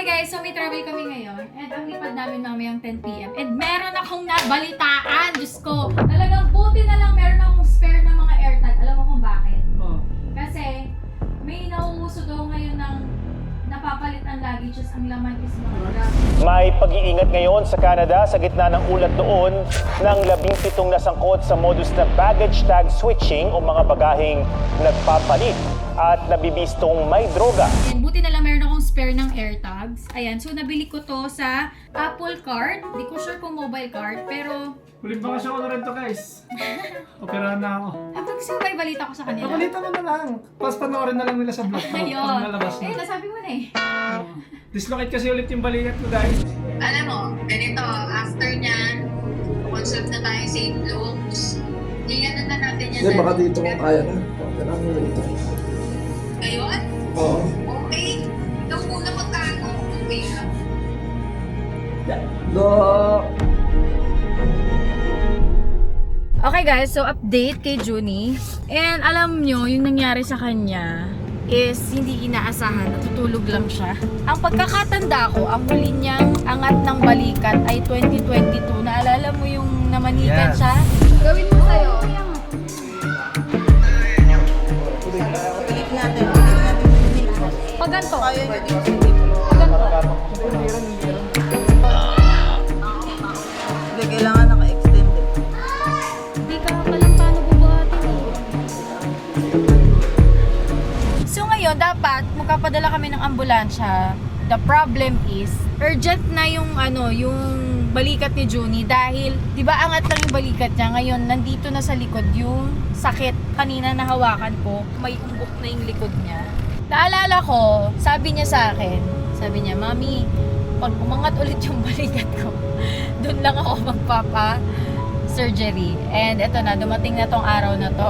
Okay guys, so may travel kami ngayon and ang lipad namin mamayang 10 PM and meron akong nabalitaan, Diyos ko. Talagang buti na lang meron akong spare na mga AirTag. Alam mo kung bakit? Kasi may nauuso daw ngayon ng napapalit ang luggages, ang laman is mga grab. May pag-iingat ngayon sa Canada sa gitna ng ulat doon ng 17 nasangkot sa modus na baggage tag switching o mga bagaheng nagpapalit at nabibistong may droga. And buti na lang meron akong spare ng AirTags. Ayan, so nabili ko to sa Apple Card. Di ko sure kung mobile card, pero Huling bakasyon ko na rin to, guys. Operahan na ako. gusto mo ba ibalita ko sa kanila? Nabalita mo na lang. Pas panoorin na lang nila sa vlog. Ayun. Pag nalabas na. Eh, nasabi mo na eh. Dislocate kasi ulit yung balikat ko, guys. Alam mo, ganito, after nyan, consult na tayo sa Looks. Tingnan na natin yan. Hindi, baka dito kung kaya na. Kailangan mo dito. Ngayon? Oo. Okay. Ikaw muna magtago. Okay lang. Dok! Okay guys, so update kay Junie. And alam nyo, yung nangyari sa kanya is hindi inaasahan, natutulog lang siya. Ang pagkakatanda ko, ang huli niyang angat ng balikat ay 2022. Naalala mo yung namanikan siya? Gawin mo sa'yo. Pag ganito. Pag ganito. Hindi, kailangan naka-extend. Hindi ka palang paano bubuhatin eh. So ngayon, dapat magpapadala kami ng ambulansya. The problem is, urgent na yung yung balikat ni Junie dahil, di ba angat lang yung balikat niya. Ngayon, nandito na sa likod yung sakit. Kanina nahawakan ko, may umbok na yung likod niya. Naalala ko, sabi niya sa akin, sabi niya, Mami, pag umangat ulit yung balikat ko, doon lang ako magpapa-surgery. And eto na, dumating na tong araw na to.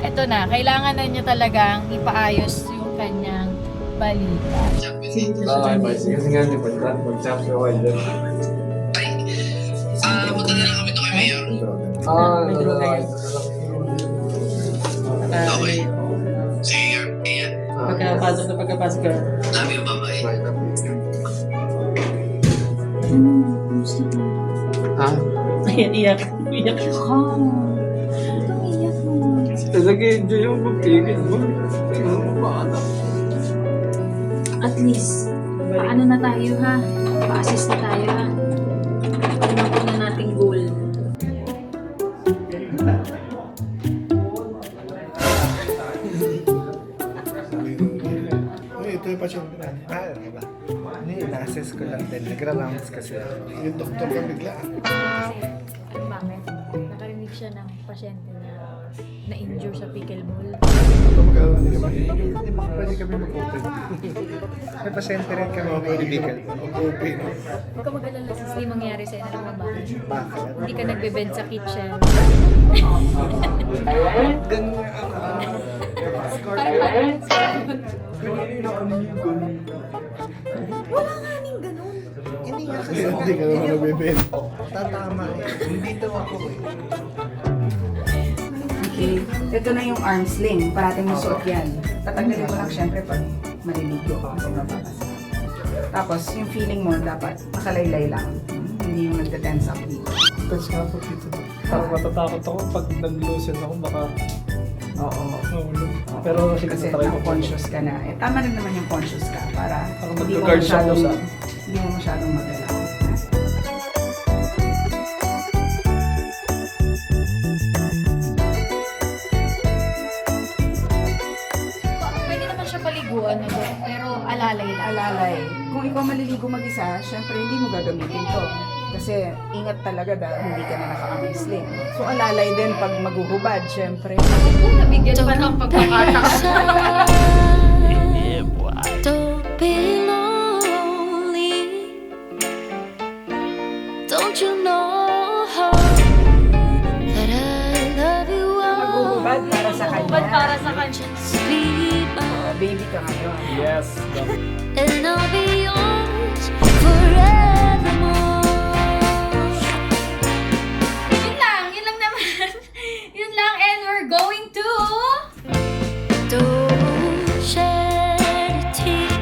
Eto na, kailangan na niya talagang ipaayos yung kanyang balikat. Okay, boys. Kasi nga, di ba? Mag-champion ko dyan. Punta na lang kami to kay Mayor. Okay. Sige, Mayor. Pagkapasok ka. Love you, bye-bye. Ha? Iyak. Iyak mo. Nag-enjoy yung pagtigil mo. Paano? At least, paano na tayo ha? Pa-assist na tayo ha? Pagnapo na nating goal. Ito yung pasyente na. Ano ba? Hindi, na-assess ko lang din. Nagra-rounds kasi. Yung doktor ko bigla. Kasi, ano bakit? Nakarinig siya ng pasyente na na-injure sa pickleball. Hindi ba pwede kami mag-open? May pasyente rin kami mag-medical. Mag-open. Huwag ka mag-alala sis, hindi mangyari sa'yo na naman ba? Bakit? Hindi ka nagbe-bed sa kitchen. Ganun Wala nga ning ganun. Hindi nga kasi hindi ka naman nabibend. Tatama eh. Hindi daw ako eh. Okay. Ito na yung arm sling. Parating mo suot yan. Tatanggalin mo lang syempre pag maliligo ka kasi mababasa. Tapos yung feeling mo dapat nakalaylay lang. Hindi yung nagte-tense up dito. Tapos nga po dito. Parang matatakot ako pag nag-loosen ako, baka Oo. mahulog. Pero Kasi sinatry ko. conscious ka na. Eh, tama rin naman yung conscious ka para Parang hindi mo mag-guard siya masyadong, sa- hindi mo masyadong magalaw. Pwede naman siya paliguan na doon, pero alalay lang. Alalay. Kung ikaw maliligo mag-isa, syempre hindi mo gagamitin to. Kasi ingat talaga dahil hindi ka na naka-sling. So alalay din pag maghuhubad, syempre. Kung nabigyan pa ng pagkakataon. Don't be lonely. Don't you know that I love you Maghuhubad para sa Ba't kanya. para sa kanya? sleep Baby ka ngayon. Yes. and I'll be yours forevermore. Yun lang naman. Yun lang, and we're going to... Don't shed a tear.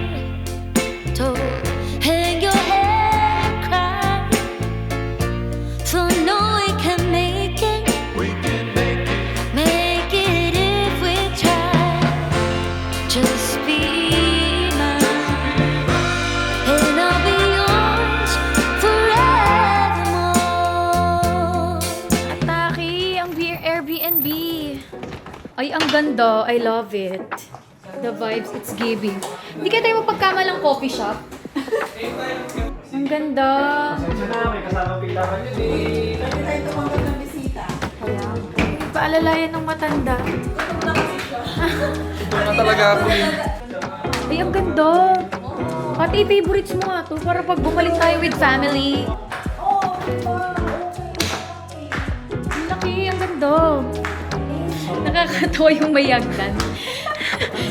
ganda. I love it. The vibes it's giving. Hindi kaya tayo mapagkamalang coffee shop? Ang ganda. May kasama pilaran yun eh. Paalalayan ng matanda. Ito na talaga ako eh. Ay, ang ganda. Pati favorites mo nga to para pag bumalik tayo with family. Ang laki, ang ganda. Nakakatawa yung mayagdan.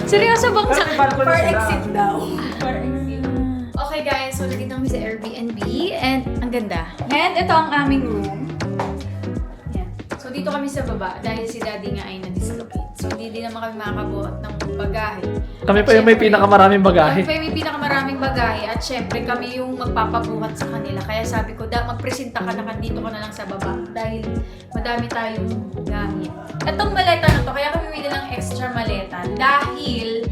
Seryoso bang sa... For exit daw. Okay guys, so nandito kami sa Airbnb and ang ganda. And ito ang aming room. Yan. So dito kami sa baba dahil si daddy nga ay na-dislocate. So hindi din naman kami makakabuhat ng bagahe. Kami pa yung may pinakamaraming bagahe. Kami pa yung may pinakamaraming bagahe at syempre kami yung magpapabuhat sa kanila. Kaya sabi ko, magpresenta ka na dito ka na lang sa baba dahil madami tayong gamit. Itong maleta na to, kaya kami may ng extra maleta dahil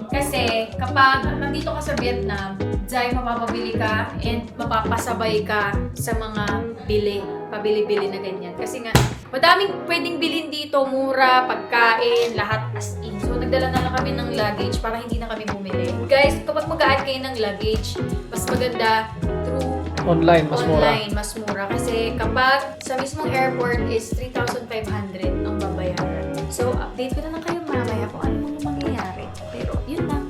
kasi kapag nandito ka sa Vietnam, dahil mapapabili ka and mapapasabay ka sa mga pabili-bili na ganyan. Kasi nga, madaming pwedeng bilhin dito, mura, pagkain, lahat as in. So, nagdala na lang kami ng luggage para hindi na kami bumili. Guys, kapag mag-a-add kayo ng luggage, mas maganda through Online, mas mura. online, mas mura. Kasi kapag sa mismong airport is 3,500 ang babayaran. So, update ko na lang kayo mamaya kung ano mga mangyayari. Pero, yun lang.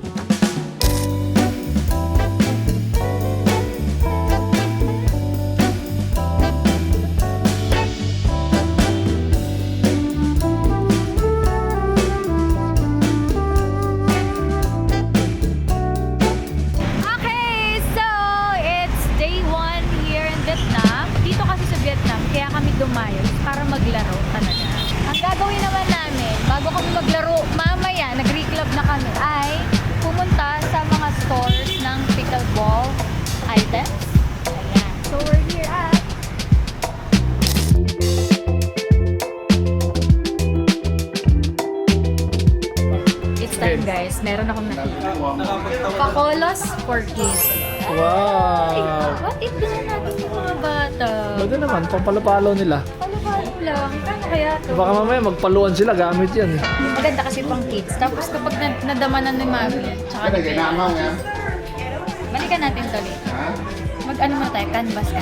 Okay, so it's day 1 here in Vietnam. Dito kasi sa Vietnam, kaya kami dumayo para maglaro talaga. Ang gagawin naman namin, bago kami maglaro, mamaya, nag-reclub na kami, ay pumunta sa mga stores ng pickleball items. Ayan. So we're here at It's time guys, meron akong nakita. Pacolos for kids. Wow! What if gusto natin yung mga bata? Pwede naman, pampalo-palo nila. Palo-palo lang. Kano kaya to? Baka mamaya magpaluan sila gamit yan eh. Maganda kasi pang kids. Tapos kapag nadamanan ni Mami, tsaka ni Bella. Balikan natin to ulit. Mag-ano mo tayo? Canvas. So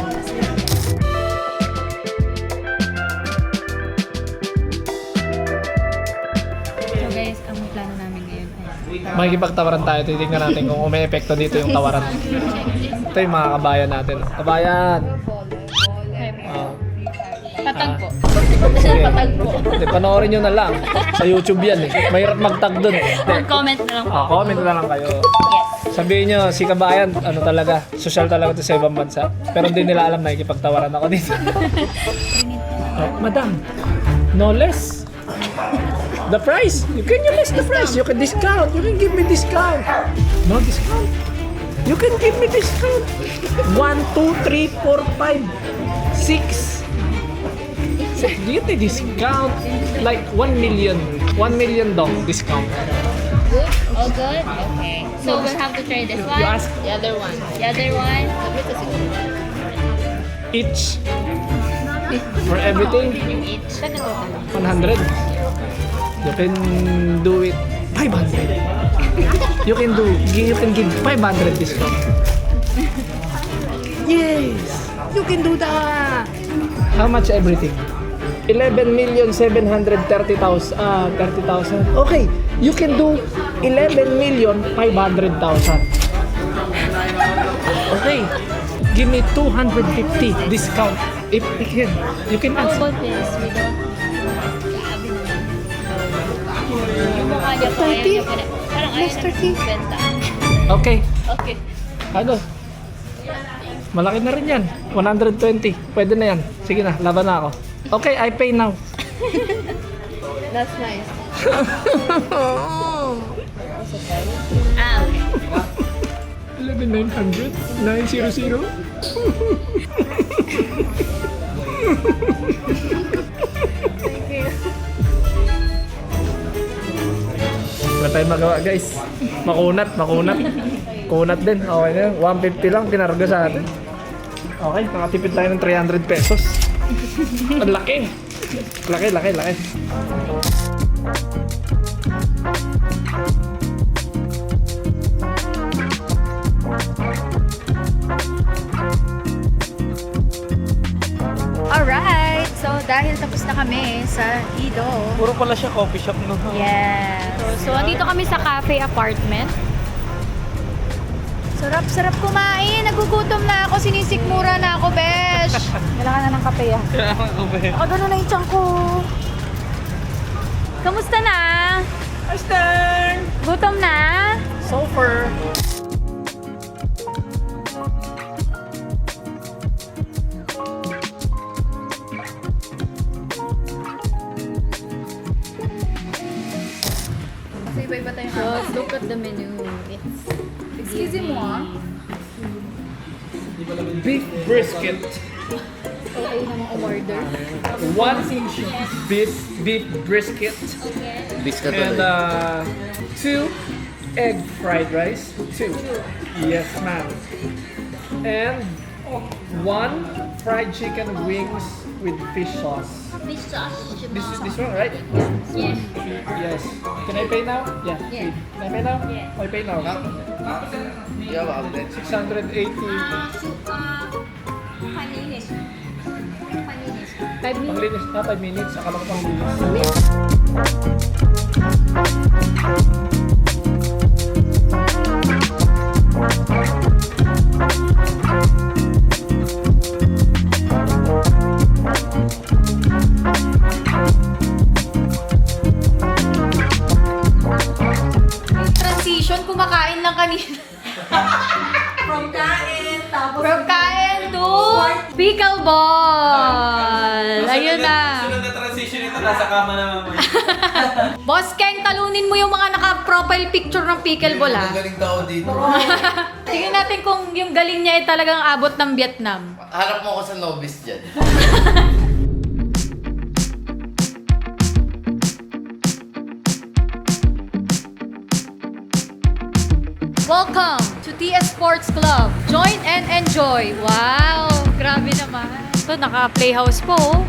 guys, ang plano namin ngayon ay Makikipagtawaran tayo, titignan natin kung may epekto dito yung tawaran. Ito yung mga kabayan natin. Kabayan! Ah. patagpo. Sige. Hindi, panoorin nyo na lang. Sa YouTube yan eh. Mahirap magtag dun eh. Comment na lang. Comment na lang kayo. Yes. Sabihin nyo, si Kabayan, ano talaga, social talaga to sa ibang bansa. Pero hindi nila alam na ikipagtawaran ako dito. Madam, no less. The price. You can less the price. You can discount. You can give me discount. No discount. You can give me discount. 1, 2, 3, 4, 5, 6. Give me discount. Like 1 million. 1 million dong discount. Good? All good? Okay. So we'll have to try this one. You ask The other one. The other one. each. For everything. Yung each. 100. You can do it 500. You can give 500 discount. Yes, you can do that. How much everything? 11,730,000. 30,000. Okay, you can do 11,500,000. Okay, give me 250 discount. If you can How answer. about this? We don't... Yung mukha niya po, ayaw niya po na. Parang ayaw na benta. Okay. Okay. Ano? Malaki na rin yan. 120. Pwede na yan. Sige na, laban na ako. Okay, I pay now. That's nice. 11,900? 900? Wala tayong magawa guys. Makunat. Kunat din. Okay na yun. 150 lang kinarga sa atin. Okay, nakatipid tayo ng 300 pesos. Ang laki. Laki. kami sa Ido. Puro pala siya coffee shop, no? Yes. So, andito kami sa cafe apartment. Sarap-sarap kumain. Nagugutom na ako. Sinisikmura na ako, besh. Kailangan na ng kape, ah. Kailangan ko ba? Ako ganun na yung tiyan ko. Kamusta na? Aston! Gutom na? So far. So, iba-iba tayo. So, look at the menu. Excuse mo, ah. Beef brisket. Okay naman umorder. 1 beef brisket. And 2 egg fried rice. 2. Yes, ma'am. And 1 fried chicken wings with fish sauce. Fish sauce. This one, right? Yes. Yes. Can I pay now? Yeah. Yeah. Can I pay now? Yeah. I pay now. 680. 5 minutes. Panglinis. 5 minutes. Akala ko panglinis. Transition, kumakain lang kanina. From kain, tapos... From kain to pickleball. Ayun na. Sunod na transition ito, nasa kama na mamaya. Boss Keng, talunin mo yung mga naka-profile picture ng pickleball, ha? Galing tao dito. Tingnan natin kung yung galing niya ay talagang abot ng Vietnam. Harap mo ako sa novice dyan. Welcome to TS Sports Club. Join and enjoy. Wow, grabe naman. Ito, naka-playhouse po. Oh.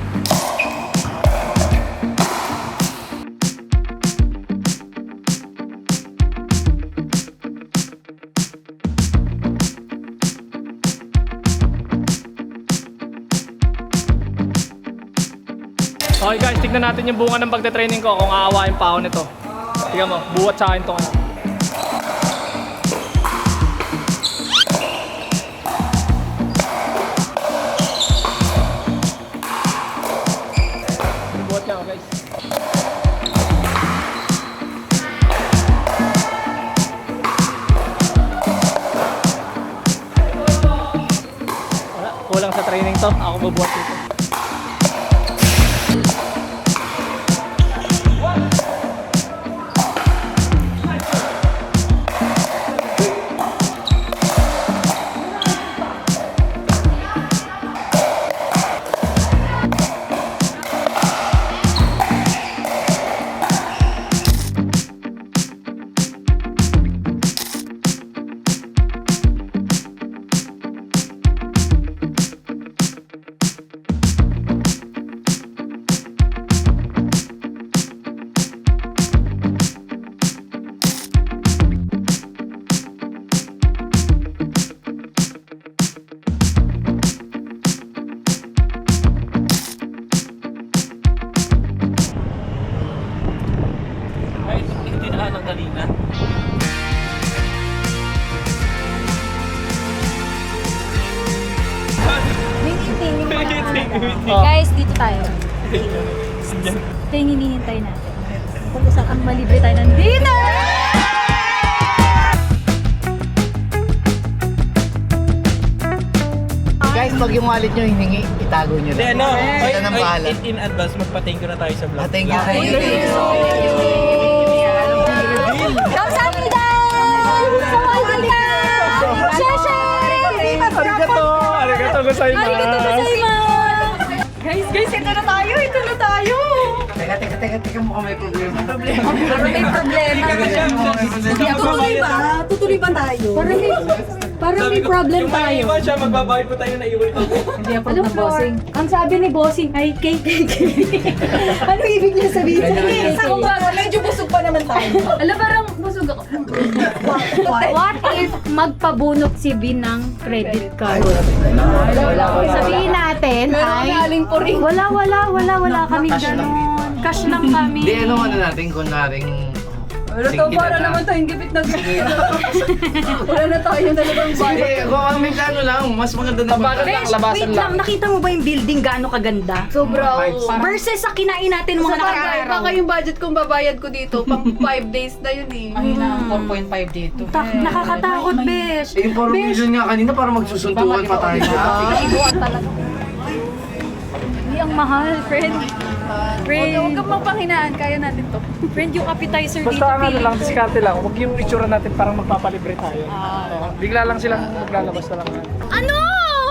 Okay guys, tignan natin yung bunga ng pagte-training ko kung aawain pa ako nito. Tignan mo, buwat sa akin to. Buwat niya ako guys. Wala, kulang sa training to. Ako bubuhat dito. Ng kanina. Guys, dito tayo. Ito yung hinihintay natin. Kung saan malibre tayo ng dinner! Guys, pag yung wallet nyo hiningi, itago nyo lang. Ano? Ito nang bahala. In advance, magpa-thank you na tayo sa vlog. Thank you, thank you. 감사합니다! 사와디카! 쉐쉐! Arigato! Arigato gozaimasu! Arigato gozaimasu! Guys, ito na tayo! Ito na tayo! Teka, mukhang may problema. Parang may problema. Tutuloy ba tayo? Parang may problem tayo. Yung siya, magbabayad po tayo na iwan ko. Hindi ako na bossing. Ang sabi ni bossing ay KKK. Ano ibig niya sabihin? Medyo busog pa naman tayo. Alam, parang busog Nabusog ako. What if magpabunot si B ng credit card? Sabihin natin, wala kami ganon. Cash lang kami. Hindi, ano natin, kunwaring... Pero to, para naman tayong gipit na gipit. Wala na tayo dalawang Hindi, kung kami ano lang, mas maganda na Wait lang, nakita mo ba yung building gaano kaganda? Sobra. Versus sa kinain natin mga nakaraaraw. Baka yung budget kong babayad ko dito, pang 5 days na yun eh. Ay na, 4.5 dito. Nakakatakot, besh. Eh, yung 4 million nga kanina para magsusuntukan pa tayo. Ibuan talaga. Hindi ang mahal, friend. Huwag kang mapanghinaan, kaya natin to. Friend, yung appetizer dito, Basta ano feeling lang, diskarte lang. Huwag yung itsura natin parang magpapalibre tayo. Bigla lang silang maglalabas na lang. Ano?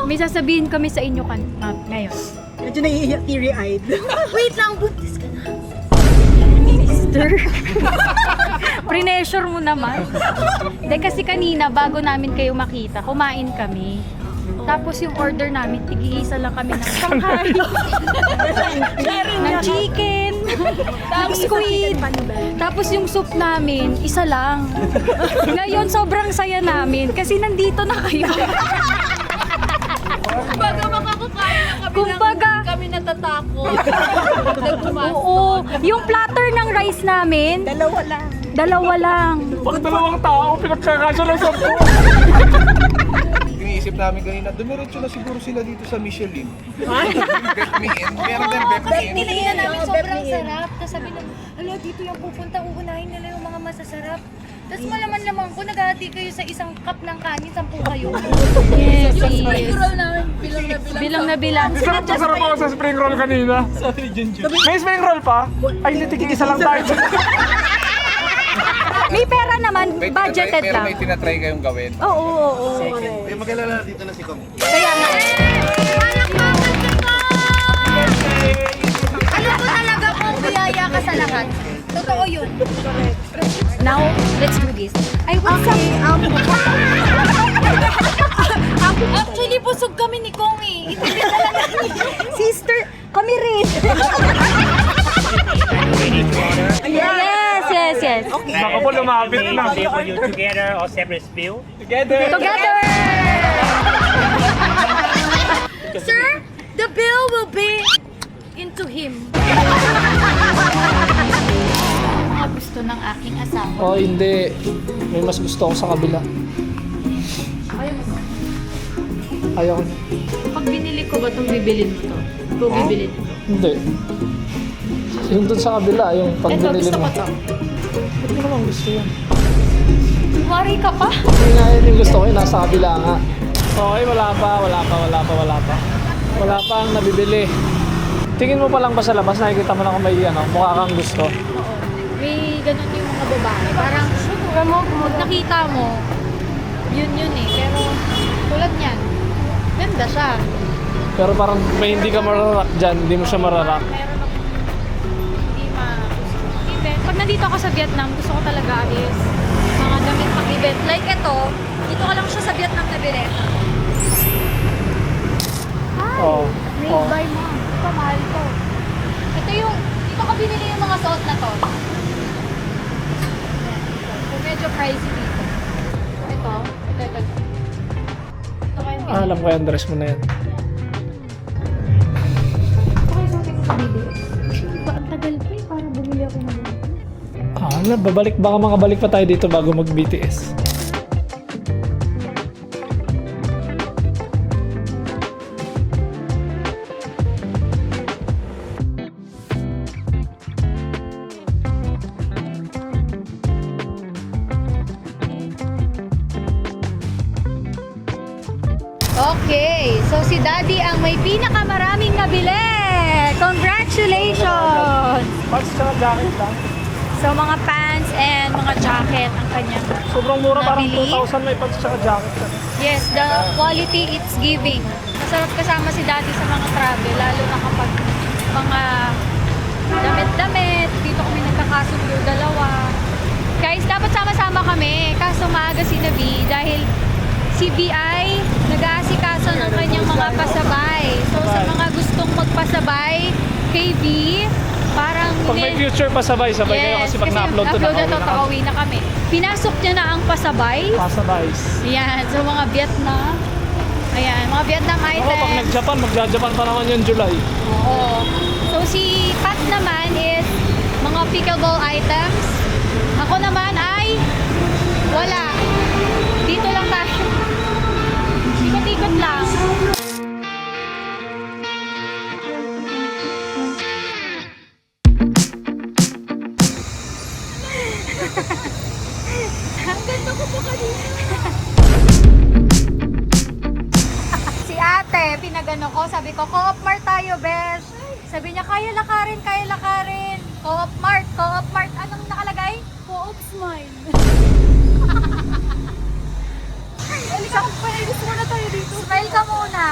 May sasabihin kami sa inyo ngayon. Medyo naiiyak, teary-eyed. Wait lang, buntis ka na. Sister. Pre-measure mo naman. Hindi kasi kanina, bago namin kayo makita, kumain kami. Tapos yung order namin, tig-iisa lang kami ng sangkay. ng chicken. ng squid. Tapos yung soup namin, isa lang. Ngayon, sobrang saya namin kasi nandito na kayo. Kumbaga makakakain na kami natatakot. Oo. Yung platter ng rice namin, dalawa lang. Pag dalawang tao, pinagkakasya lang sa po. Iniisip namin kanina, dumiretso na siguro sila dito sa Michelin. Bet me in. Meron din bet me Kasi in. tinignan namin sobrang sarap. Tapos sabi namin, hala, dito yung pupunta, uunahin nila yung mga masasarap. Tapos malaman-laman ko, naghahati kayo sa isang cup ng kanin, 10 kayo. Yes, Yung yes. roll namin, bilang na bilang. Sarap ako sa spring roll kanina. May spring roll pa? Ay, hindi, tigil-isa lang tayo. May pera naman, budgeted lang. May tinatry kayong gawin. Oo. Mag-alala dito na si Kong. Kaya nga. Alam ko talaga kung biyaya ka sa lahat. Totoo yun. Now, let's do this. I want Actually, busog kami ni Kong eh. Itipid na lang namin. Sister, kami rin. Yes. Baka po lumapit na. For you together or separate bill? Together! Sir, the bill will be into him. Mga gusto ng aking asawa. Oh, hindi. May mas gusto ako sa kabila. Ayaw ko. Pag binili ko ba itong bibilin mo to? Kung bibilin mo to? Hindi. Yung dun sa kabila, yung pag Ito, binili gusto mo. ko to. Ba't mo naman gusto yan? Worry ka pa? Hindi nga yun yung gusto ko, yung nasa kabila nga. Okay, wala pa. Wala pa ang nabibili. Tingin mo pa lang ba sa labas, nakikita mo na kung may mukha kang gusto. May ganun yung mga babae. Parang, kung nakita mo, yun eh. Pero, tulad niyan, ganda siya. Pero parang may hindi ka mararak dyan, hindi mo siya mararak. Meron ako hindi event. Pag nandito ako sa Vietnam, gusto ko talaga is mga damit pang event. Like ito, dito ka lang siya sa Vietnam na bileta. Oo. Made by mom. Ito, mahal to. Ito yung, dito ko binili yung mga suot na to. So, medyo pricey dito. Ito. Ito kayo Alam ko yung dress mo na yan. Ang tagal pa eh, para bumili ako ng Baka makabalik pa tayo dito bago mag-BTS. Okay, so si Daddy ang may pinakamaraming nabili. Congratulations! Pants tsaka jacket lang. So mga pants and mga jacket ang kanyang Sobrang mura, parang nabili. 2,000 may pants tsaka jacket. Yes, the quality it's giving. Masarap kasama si Daddy sa mga travel, lalo na kapag mga damit-damit. Dito kami nagkakasundo dalawa. Guys, dapat sama-sama kami. Kaso maaga si Nabi dahil si BI nag-aasikaso ng kanyang mga pasabay. So sa mga gustong magpasabay kay B, parang Pag may future pasabay, sabay kayo kasi pag na-upload to, upload na to, nakauwi na kami. nakauwi na kami. Pinasok niya na ang pasabay. Pasabays. Yan, so mga Vietnam. Ayan, mga Vietnam Ako, items. pag nag-Japan, magja-Japan pa naman yung July. Oo. So si Pat naman is mga pickleball items. Ako naman ay wala. Dito lang tayo. Ikot-ikot lang. Ang ganda ko po kanina. Si ate, pinagano ko, sabi ko, Co-op Mart tayo, besh. Sabi niya, kaya lakarin, kaya lakarin. Co-op Mart, Co-op Mart. Anong nakalagay? Co-op Smile. Halika, gusto mo na tayo dito. Smile ka muna.